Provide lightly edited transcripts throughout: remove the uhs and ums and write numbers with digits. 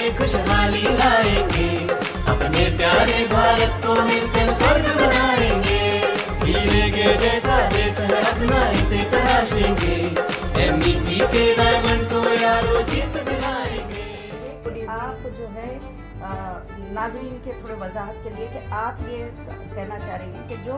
मिलके खुशहाली लाएंगे, अपने प्यारे भारत को मिलकर स्वर्ग बनाएंगे। हीरे के जैसा देश है अपना, इसे तराशेंगे, MEP के डायमंड को यारो जीत दिलाएंगे। आप जो है नाजरीन के थोड़े वजाहत के लिए कि आप ये कहना चाह रही हैं कि जो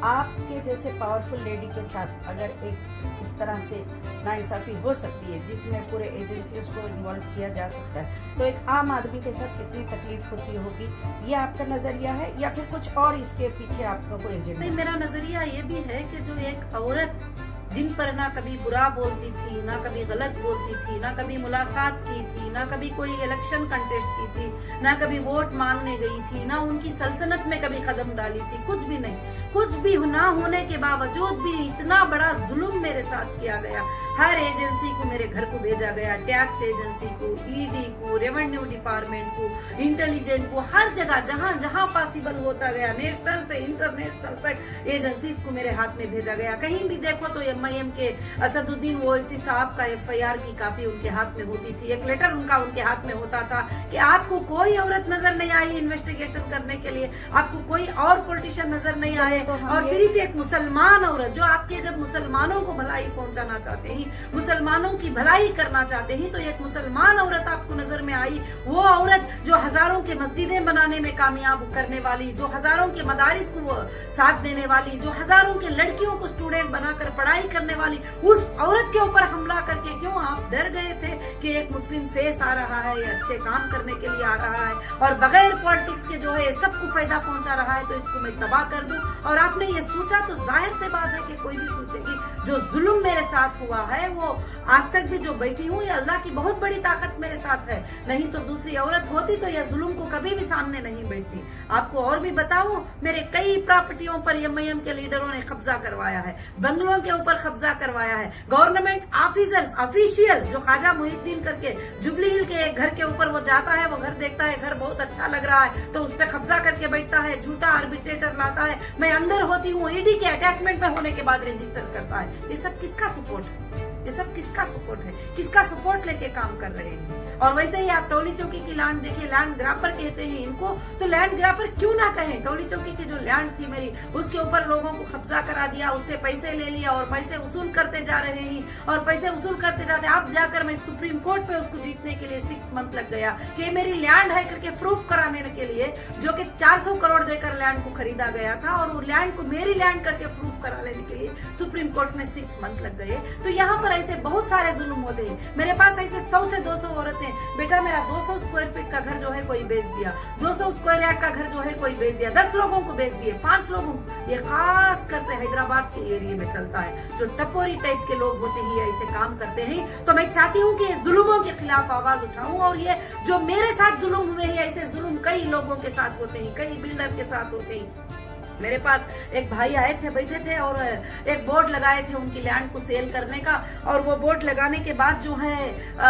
आपके जैसे पावरफुल लेडी के साथ अगर एक इस तरह से नाइंसाफ़ी हो सकती है जिसमें पूरे एजेंसियों को इन्वॉल्व किया जा सकता है, तो एक आम आदमी के साथ कितनी तकलीफ होती होगी, ये आपका नज़रिया है या फिर कुछ और इसके पीछे आपका कोई एजेंडा? नहीं, मेरा नजरिया ये भी है कि जो एक औरत जिन पर ना कभी बुरा बोलती थी, ना कभी गलत बोलती थी, ना कभी मुलाकात की थी, ना कभी कोई इलेक्शन कंटेस्ट की थी, ना कभी वोट मांगने गई थी, ना उनकी सल्तनत में कभी कदम डाली थी, कुछ भी नहीं। कुछ भी ना होने के बावजूद भी इतना बड़ा जुल्म मेरे साथ किया गया। हर एजेंसी को मेरे घर को भेजा गया, टैक्स एजेंसी को, ED को, रेवेन्यू डिपार्टमेंट को, इंटेलिजेंट को, हर जगह जहाँ जहाँ पॉसिबल होता गया, नेशनल से इंटरनेशनल तक एजेंसीज को मेरे हाथ में भेजा गया। कहीं भी देखो तो MIM के असदुद्दीन ओवैसी साहब का FIR की कॉपी उनके हाथ में होती थी, एक लेटर उनके हाथ में होता था कि आपको कोई औरत नजर नहीं आई इन्वेस्टिगेशन करने के लिए, आपको कोई और पॉलिटिशियन नजर नहीं आए, और सिर्फ एक मुसलमान औरत जो आपके जब मुसलमानों को भलाई पहुंचाना चाहते हैं, मुसलमानों की भलाई करना चाहते हैं, तो एक मुसलमान औरत आपको नजर में आई। वो औरत जो हजारों के मस्जिदें बनाने में कामयाब करने वाली, जो हजारों के मदारिस को साथ देने वाली, जो हजारों के लड़कियों को स्टूडेंट बनाकर पढ़ाई करने वाली, उस औरत के ऊपर हमला करके क्यों आप डर गए थे कि एक मुस्लिम फेस आ रहा है, ये अच्छे काम करने के लिए आ रहा है और बगैर पॉलिटिक्स के जो है सबको फायदा पहुंचा रहा है, तो इसको मैं तबाह कर दूं। और आपने ये सोचा तो जाहिर से बात है कि कोई भी सोचेगी। जो जुल्म मेरे साथ हुआ है वो आज तक भी जो बैठी हूँ, ये अल्लाह की बहुत बड़ी ताकत मेरे साथ है, नहीं तो दूसरी औरत होती तो यह जुल्म को कभी भी सामने नहीं बैठती। आपको और भी बताऊं, मेरे कई प्रॉपर्टियों पर MIM के लीडरों ने कब्जा करवाया है, बंगलों के ऊपर कब्जा करवाया है। गवर्नमेंट ऑफिसर्स ऑफिशियल जो ख्वाजा मुहिद्दीन करके जुबली हिल के घर के ऊपर वो जाता है, वो घर देखता है, घर बहुत अच्छा लग रहा है तो उस पर कब्जा करके बैठता है, झूठा आर्बिट्रेटर लाता है, मैं अंदर होती हूँ, ED के अटैचमेंट में होने के बाद रजिस्टर करता है। ये सब किसका सपोर्ट है? ये सब किसका सपोर्ट है? किसका सपोर्ट लेके काम कर रहे हैं? और वैसे ही आप टोली चौकी की लैंड देखिए, लैंड ग्रापर कहते हैं इनको, तो लैंड ग्रापर क्यों ना कहें? टोली चौकी की जो लैंड थी मेरी, उसके ऊपर लोगों को कब्जा करा दिया, उससे पैसे ले लिया और पैसे वसूल करते जा रहे हैं और पैसे वसूल करते जाते। अब जाकर मैं सुप्रीम कोर्ट पे उसको जीतने के लिए 6 मंथ लग गया कि मेरी लैंड है करके प्रूफ कराने के लिए, जो कि 400 करोड़ देकर लैंड को खरीदा गया था, और वो लैंड को मेरी लैंड करके प्रूफ करा लेने के लिए सुप्रीम कोर्ट में 6 मंथ लग गए। तो यहाँ पर ऐसे बहुत सारे जुल्म होते हैं। मेरे पास ऐसे 100 से 200 औरतें, बेटा मेरा 200 स्क्वायर फीट का घर जो है कोई बेच दिया, 200 स्क्वायर यार्ड का घर जो है कोई बेच दिया, 10 लोगों को बेच दिए, 5 लोगों को। ये खास कर से हैदराबाद के एरिया में चलता है, जो टपोरी टाइप के लोग होते हैं ऐसे काम करते हैं। तो मैं चाहती हूँ कि जुल्मों के खिलाफ आवाज उठाऊं, और ये जो मेरे साथ जुल्म हुए हैं, ऐसे जुल्म कई लोगों के साथ होते हैं, कई बिल्डर के साथ होते हैं। मेरे पास एक भाई आए थे, बैठे थे और एक बोर्ड लगाए थे उनकी लैंड को सेल करने का, और वो बोर्ड लगाने के बाद जो है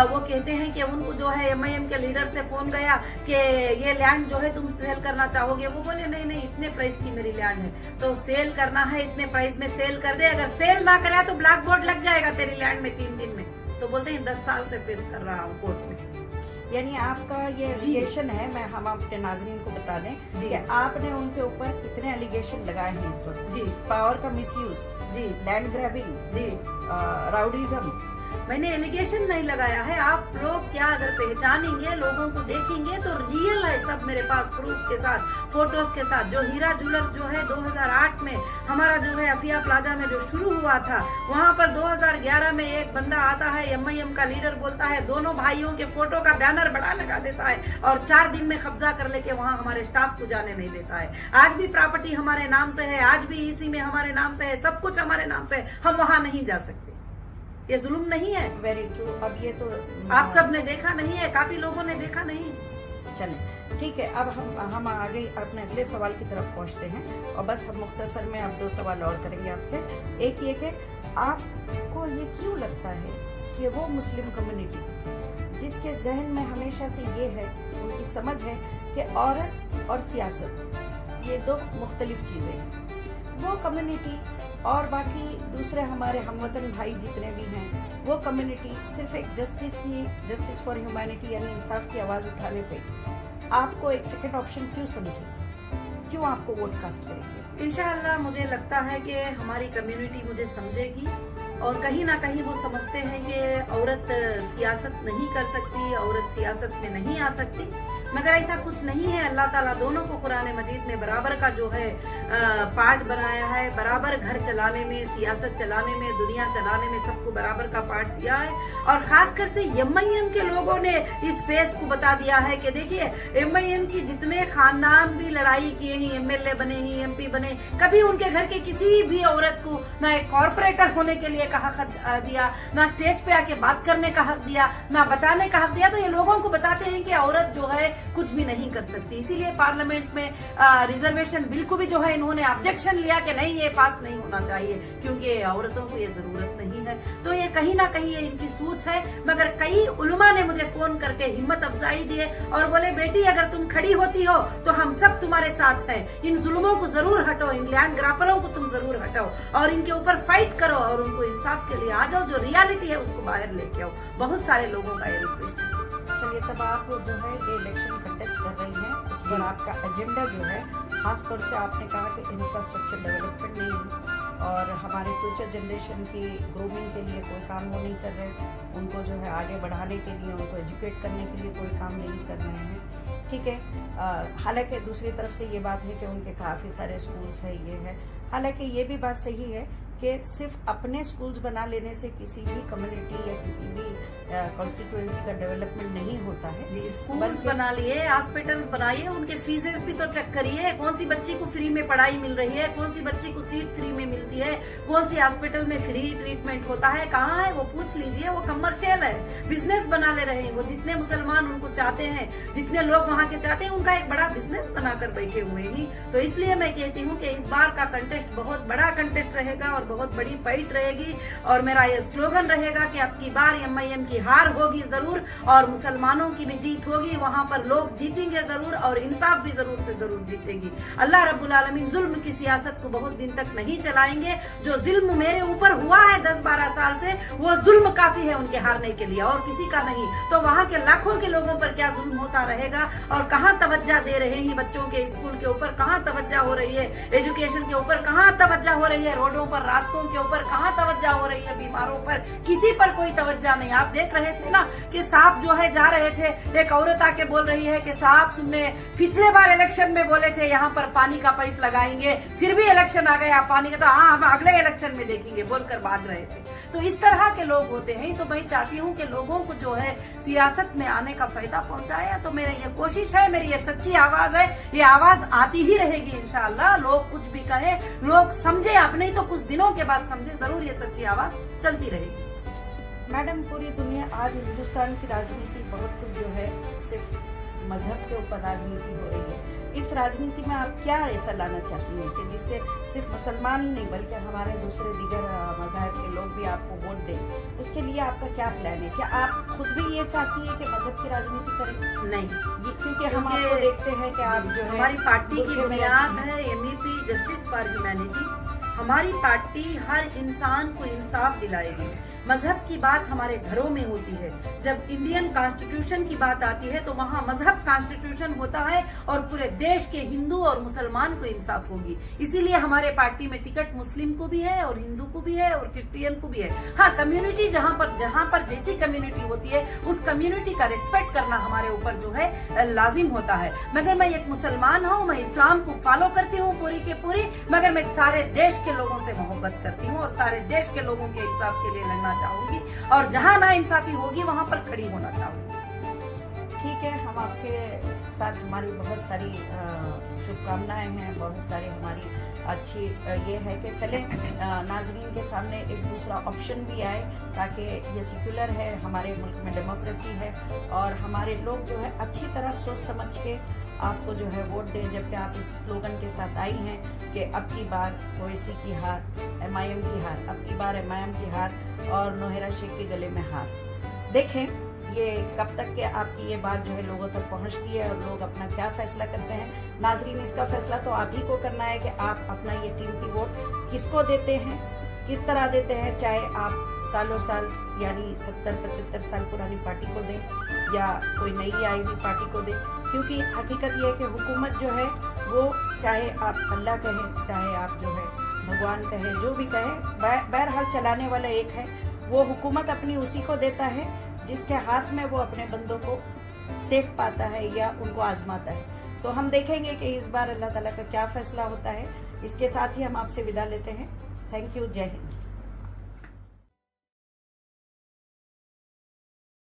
वो कहते हैं कि उनको जो है MIM के लीडर से फोन गया कि ये लैंड जो है तुम सेल करना चाहोगे? वो बोले नहीं नहीं, इतने प्राइस की मेरी लैंड है, तो सेल करना है, इतने प्राइस में सेल कर दे, अगर सेल ना करे तो ब्लैक बोर्ड लग जाएगा तेरी लैंड में 3 दिन में। तो बोलते हैं 10 साल से फेस कर रहा हूँ कोर्ट में। यानी आपका ये एलिगेशन है, मैं हम अपने नाजरीन को बता दें कि आपने उनके ऊपर कितने एलिगेशन लगाए हैं इस वक्त। जी, पावर का मिसयूज, जी, लैंड ग्रैबिंग, जी, राउडीजम। मैंने एलिगेशन नहीं लगाया है। आप लोग क्या अगर पहचानेंगे, लोगों को देखेंगे तो रियल है सब मेरे पास, प्रूफ के साथ, फोटोज के साथ। जो हीरा ज्वेलर्स जो है 2008 में हमारा जो है अफिया प्लाजा में जो शुरू हुआ था, वहाँ पर 2011 में एक बंदा आता है, MIM का लीडर, बोलता है दोनों भाइयों के फोटो का बैनर बड़ा लगा देता है और 4 दिन में कब्जा कर लेके वहाँ हमारे स्टाफ को जाने नहीं देता है। आज भी प्रॉपर्टी हमारे नाम से है, आज भी EC में हमारे नाम से है, सब कुछ हमारे नाम से है, हम वहाँ नहीं जा सकते। ये जुल्म नहीं है? Very true. अब ये तो आप सब ने देखा नहीं है, काफी लोगों ने देखा नहीं। चले ठीक है, अब हम आगे अपने अगले सवाल की तरफ पहुंचते हैं, और बस हम मुख्तसर में अब 2 सवाल और करेंगे आपसे। एक ये कि आपको ये क्यों लगता है कि वो मुस्लिम कम्युनिटी जिसके जहन में हमेशा से ये है, उनकी समझ है कि औरत और सियासत ये 2 मुख्तलिफ चीज़ें हैं, वो कम्युनिटी और बाकी दूसरे हमारे हमवतन भाई जितने भी हैं वो कम्युनिटी सिर्फ एक जस्टिस फॉर ह्यूमैनिटी यानी इंसाफ की आवाज़ उठाने पे आपको एक सेकंड ऑप्शन क्यों समझे, क्यों आपको वोट कास्ट करेंगे? इंशाअल्लाह मुझे लगता है कि हमारी कम्युनिटी मुझे समझेगी और कहीं ना कहीं वो समझते हैं कि औरत सियासत नहीं कर सकती, औरत सियासत में नहीं आ सकती, मगर ऐसा कुछ नहीं है। अल्लाह ताला दोनों को कुरान मजीद में बराबर का जो है पार्ट बनाया है, बराबर घर चलाने में, सियासत चलाने में, दुनिया चलाने में सबको बराबर का पार्ट दिया है। और खासकर से एमआईएम के लोगों ने इस फेस को बता दिया है कि देखिए एमआईएम की जितने खानदान भी लड़ाई किए हैं, एमएलए बने हैं, एमपी बने, कभी उनके घर के किसी भी औरत को ना एक कॉर्पोरेटर होने के लिए का हक दिया, ना स्टेज पे आके बात करने का हक दिया, ना बताने का हक दिया। तो ये लोगों को बताते हैं कि औरत जो है कुछ भी नहीं कर सकती। इसीलिए पार्लियामेंट में रिजर्वेशन बिल को भी जो है इन्होंने ऑब्जेक्शन लिया कि नहीं ये पास नहीं होना चाहिए, क्योंकि औरतों को ये जरूरत नहीं है। तो ये कहीं ना कहीं ये इनकी सोच है। मगर कई उलमा ने मुझे फोन करके हिम्मत अफजाई दिए और बोले बेटी अगर तुम खड़ी होती हो तो हम सब तुम्हारे साथ हैं, इन जुल्मों को जरूर हटाओ, इन लैंड ग्रापरों को तुम जरूर हटाओ और इनके ऊपर फाइट करो और उनको इंसाफ के लिए आ जाओ, जो रियलिटी है उसको बाहर लेके आओ। बहुत सारे लोगों का ये रिक्वेस्ट है। चलिए, तब आप जो है ये इलेक्शन कंटेस्ट कर रही हैं, उस पर आपका एजेंडा जो है, खासतौर से आपने कहा कि इंफ्रास्ट्रक्चर डेवलपमेंट नहीं है और हमारे फ्यूचर जनरेशन की ग्रूमिंग के लिए कोई काम वो नहीं कर रहे, उनको जो है आगे बढ़ाने के लिए, उनको एजुकेट करने के लिए कोई काम नहीं कर रहे हैं। ठीक है, हालांकि दूसरी तरफ से ये बात है कि उनके काफ़ी सारे स्कूल्स है, ये है। हालांकि ये भी बात सही है कि सिर्फ अपने स्कूल्स बना लेने से किसी भी कम्युनिटी या किसी भी कॉन्स्टिट्यूएंसी का डेवलपमेंट नहीं होता है। जी, स्कूल्स बना लिए, हॉस्पिटल्स बनाइए, उनके फीसेस भी तो चेक करिए, कौन सी बच्ची को फ्री में पढ़ाई मिल रही है, कौन सी बच्ची को सीट फ्री में मिलती है, कौन सी हॉस्पिटल में फ्री ट्रीटमेंट होता है, कहाँ है वो पूछ लीजिए। वो कमर्शियल है, बिजनेस बना ले रहे हैं वो। जितने मुसलमान उनको चाहते हैं, जितने लोग वहाँ के चाहते हैं, उनका एक बड़ा बिजनेस बनाकर बैठे हुए हैं। तो इसलिए मैं कहती हूँ कि इस बार का कंटेस्ट बहुत बड़ा कंटेस्ट रहेगा और बहुत बड़ी फाइट रहेगी और मेरा ये स्लोगन रहेगा कि अब की बार एमआईएम की हार होगी जरूर और मुसलमानों की भी जीत होगी। वहां पर लोग जीतेंगे जरूर और इंसाफ भी जरूर से जरूर जीतेगी। अल्लाह रब्बुल आलमीन जुल्म की सियासत को बहुत दिन तक नहीं चलाएंगे। जो जुल्म मेरे ऊपर हुआ है 10-12 साल से, वो जुल्म काफी है उनके हारने के लिए और किसी का नहीं। तो वहाँ के लाखों के लोगों पर क्या जुल्म होता रहेगा और कहाँ तवज्जो दे रहे हैं बच्चों के स्कूल के ऊपर, कहाँ तवज्जो हो रही है एजुकेशन के ऊपर, कहाँ तवज्जो हो रही है रोडों पर, रास्तों के ऊपर, कहाँ तवज्जो हो रही है बीमारों पर, किसी पर कोई तवज्जो नहीं। आप देख रहे थे ना कि साहब जो है जा रहे थे, एक औरत आके बोल रही है कि साहब तुमने पिछले बार इलेक्शन में बोले थे यहाँ पर पानी का पाइप लगाएंगे, फिर भी इलेक्शन आ गया पानी का, तो हाँ हम अगले इलेक्शन में देखेंगे बोलकर भाग रहे थे। तो इस तरह के लोग होते हैं। तो मैं चाहती हूँ कि लोगों को जो है सियासत में आने का फायदा पहुंचाया। तो मेरी ये कोशिश है, मेरी ये सच्ची आवाज है, ये आवाज आती ही रहेगी इंशाअल्लाह। लोग कुछ भी कहे, लोग समझे, अब नहीं तो कुछ दिनों के बाद समझे, जरूर ये सच्ची आवाज चलती रहेगी। मैडम, पूरी दुनिया आज हिंदुस्तान की राजनीति बहुत कुछ जो है सिर्फ मजहब के ऊपर राजनीति हो रही है। इस राजनीति में आप क्या ऐसा लाना चाहती हैं कि जिससे सिर्फ मुसलमान ही नहीं बल्कि हमारे दूसरे दीगर मजहब के लोग भी आपको वोट दें? उसके लिए आपका क्या प्लान है? क्या आप खुद भी ये चाहती है कि मजहब की राजनीति करें? नहीं, क्योंकि हम आपको देखते हैं कि आप जो है हमारी पार्टी की बुनियाद है एमईपी जस्टिस फॉर ह्यूमैनिटी। हमारी पार्टी हर इंसान को इंसाफ दिलाएगी। मजहब की बात हमारे घरों में होती है। जब इंडियन कॉन्स्टिट्यूशन की बात आती है तो वहाँ मजहब कॉन्स्टिट्यूशन होता है और पूरे देश के हिंदू और मुसलमान को इंसाफ होगी। इसीलिए हमारे पार्टी में टिकट मुस्लिम को भी है और हिंदू को भी है और क्रिश्चियन को भी है। हाँ, कम्युनिटी जहाँ पर जैसी कम्युनिटी होती है उस कम्युनिटी का रिस्पेक्ट करना हमारे ऊपर जो है लाजिम होता है। मगर मैं एक मुसलमान हूँ, मैं इस्लाम को फॉलो करती हूँ पूरी के पूरी, मगर मैं सारे देश के लोगों से मोहब्बत करती हूँ और सारे देश के लोगों के इंसाफ के लिए लड़ना चाहूंगी और जहाँ ना इंसाफी होगी वहाँ पर खड़ी होना चाहूंगी। ठीक है, हम आपके साथ, हमारी बहुत सारी शुभकामनाएं हैं, बहुत सारी हमारी अच्छी ये है कि चले नाजरीन के सामने एक दूसरा ऑप्शन भी आए ताकि ये सेक्युलर है, हमारे मुल्क में डेमोक्रेसी है और हमारे लोग जो है अच्छी तरह सोच समझ के आपको जो है वोट दें। जबकि आप इस स्लोगन के साथ आई हैं कि अब की बार ओवैसी की हार, एमआईएम की हार, अब की बार एमआईएम की हार और नौहरा शेख के गले में हार। देखें ये कब तक के आपकी ये बात जो है लोगों तक पहुंचती है और लोग अपना क्या फैसला करते हैं। नाजरीन, इसका फैसला तो आप ही को करना है कि आप अपना ये कीमती वोट किसको देते हैं। किस तरह देते हैं, चाहे आप सालों साल यानी 70-75 साल पुरानी पार्टी को दें या कोई नई आई हुई पार्टी को दें, क्योंकि हकीकत ये है कि हुकूमत जो है वो चाहे आप अल्लाह कहें, चाहे आप जो है भगवान कहें, जो भी कहें, बहरहाल चलाने वाला एक है। वो हुकूमत अपनी उसी को देता है जिसके हाथ में वो अपने बंदों को सेफ पाता है या उनको आजमाता है। तो हम देखेंगे कि इस बार अल्लाह ताला का क्या फैसला होता है। इसके साथ ही हम आपसे विदा लेते हैं। Thank you. जय हिंद।